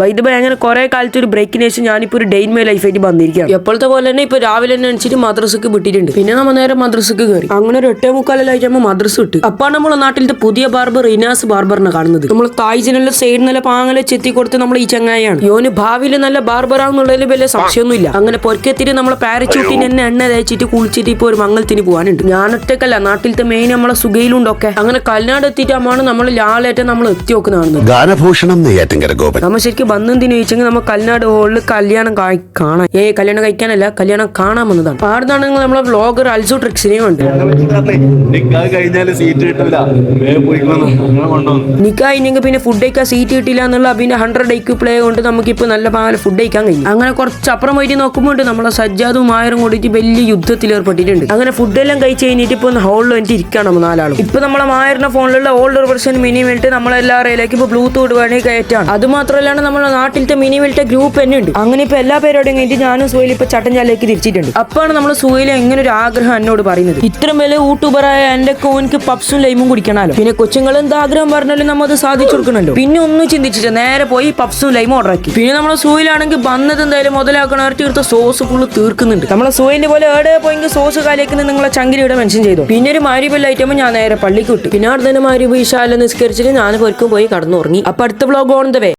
By അങ്ങനെ കുറെ കാലത്ത് ഒരു ബ്രേക്കിന് ശേഷം ഞാനിപ്പോ ഒരു ഡേ ഇൻ മൈ ലൈഫ് ആയിട്ട് വന്നിരിക്കുകയാണ്. എപ്പോഴത്തെ പോലെ തന്നെ ഇപ്പൊ രാവിലെ തന്നെ അണിച്ചിട്ട് മദ്രസക്ക് വിട്ടിട്ടുണ്ട്. പിന്നെ നമ്മൾ നേരെ മദ്രസക്ക് കയറി. അങ്ങനെ ഒരു 8:45 മദ്രസ വിട്ട്. അപ്പൊ നമ്മളെ നാട്ടിലത്തെ പുതിയ ബാർബർ റിനാസ് ബാർബറിനെ കാണുന്നത്. നമ്മൾ തായ്ജിനെല്ലാം സൈഡ് നല്ല പാങ്ങലെ ചെത്തി കൊടുത്ത് നമ്മൾ ഈ ചങ്ങായാണ്. യോന് ഭാവിയിൽ നല്ല ബാർബറാന്നുള്ളതിൽ വലിയ സംശയമൊന്നുമില്ല. അങ്ങനെ പൊരക്കെത്തിട്ട് നമ്മളെ പാരച്യൂട്ടിന് തന്നെ എണ്ണ തേച്ചിട്ട് കുളിച്ചിട്ട് ഇപ്പൊ ഒരു മംഗലത്തിന് പോകാനുണ്ട്. ഞാൻ ഒറ്റക്കല്ല, നാട്ടിലത്തെ മെയിൻ നമ്മളെ സുഖയിലുണ്ടൊക്കെ. അങ്ങനെ കൽനാട് എത്തിയിട്ടാണ് നമ്മൾ ലാലേറ്റം നമ്മൾ എത്തി നോക്കുന്നതാണ്. ഗാനഭൂഷണം നെയ്യാറ്റിൻകര ഗോപൻ. നമ്മൾ ശരിക്കും ബന്ധത്തിന് ചോദിച്ചെങ്കിൽ നമ്മൾ കൽനാട് ഹോളിൽ കല്യാണം കാണാൻ കല്യാണം കഴിക്കാനല്ല, കല്യാണം കാണാൻ വന്നതാണ്. ആടുന്നാണെങ്കിൽ നമ്മളെ വ്ളോഗർ അൽസു ട്രിക്സിനെയും ഉണ്ട്. നിക്കായില്ലെങ്കിൽ പിന്നെ ഫുഡ് കഴിക്കാൻ സീറ്റ് കിട്ടില്ല എന്നുള്ള പിന്നെ 100 IQ പ്ലേ കൊണ്ട് നമുക്കിപ്പോ നല്ല പാല ഫുഡ് കഴിക്കാൻ കഴിയും. അങ്ങനെ കുറച്ച് അപ്പുറം പോയിട്ട് നോക്കുമ്പോൾ നമ്മളെ സജ്ജാദും ആയിരം കൂടിയിട്ട് വലിയ യുദ്ധത്തിൽ ഏർപ്പെട്ടിട്ടുണ്ട്. അങ്ങനെ ഫുഡെല്ലാം കഴിച്ച് കഴിഞ്ഞിട്ട് ഇപ്പൊ ഹോളിൽ വേണ്ടി ഇരിക്കണം നമ്മൾ 4 ആളും. ഇപ്പൊ നമ്മളെ മായറിന്റെ ഫോണിലുള്ള ഓൾഡർ വെർഷൻ മിനി വേണ്ടിട്ട് നമ്മളെല്ലാവരെയും ഇപ്പൊ ബ്ലൂടൂത്ത് വേണമെങ്കിൽ കയറ്റാണ്. അത് മാത്രമല്ലാണ് നമ്മുടെ നാട്ടിലത്തെ മിനി മിൽത്തെ ഗ്രൂപ്പ് തന്നെ ഉണ്ട്. അങ്ങനെ ഇപ്പൊ എല്ലാ പേരോടും കഴിഞ്ഞിട്ട് ഞാനും സുഹൈൽ ഇപ്പൊ ചട്ടഞ്ചാലേക്ക് തിരിച്ചിട്ടുണ്ട്. അപ്പാണ് നമ്മൾ സുഹൈൽ എങ്ങനെ ഒരു ആഗ്രഹം എന്നോട് പറയുന്നത്. ഇത്രയും വലിയ യൂട്യൂബറായ എന്റെ കോനിക്ക് പപ്സും ലൈമും കുടിക്കണല്ലോ. പിന്നെ കൊച്ചുങ്ങൾ എന്താ ആഗ്രഹം പറഞ്ഞാലും നമ്മൾ അത് സാധിച്ചു കൊടുക്കണല്ലോ. പിന്നെ ഒന്നും ചിന്തിച്ചിട്ട് നേരെ പോയി പപ്സും ലൈമും ഓർഡർ ആക്കി. പിന്നെ നമ്മളെ സുഹൈലാണെങ്കിൽ വന്നത് എന്തായാലും മുതലാക്കണവർക്ക് എടുത്ത സോസ് ഫുള്ള് തീർക്കുന്നുണ്ട്. നമ്മളെ സുഹൈലിന്റെ പോലെ എവിടെ പോയെങ്കിൽ സോസ് കാലിയാക്കുന്നത് നിങ്ങളെ ചങ്കിലിവിടെ മെൻഷൻ ചെയ്തു. പിന്നെ ഒരു മാരിബൽ ഐറ്റം ഞാൻ നേരെ പള്ളിക്ക് വിട്ടു. പിന്നെ അവിടെ തന്നെ മാരിബ് ഇശാല നിസ്കരിച്ചിട്ട് ഞാൻ പൊരിക്കും പോയി കടന്നുറങ്ങി. അപ്പൊ അടുത്ത വ്ളോഗ് ഓൺ ദ വേ.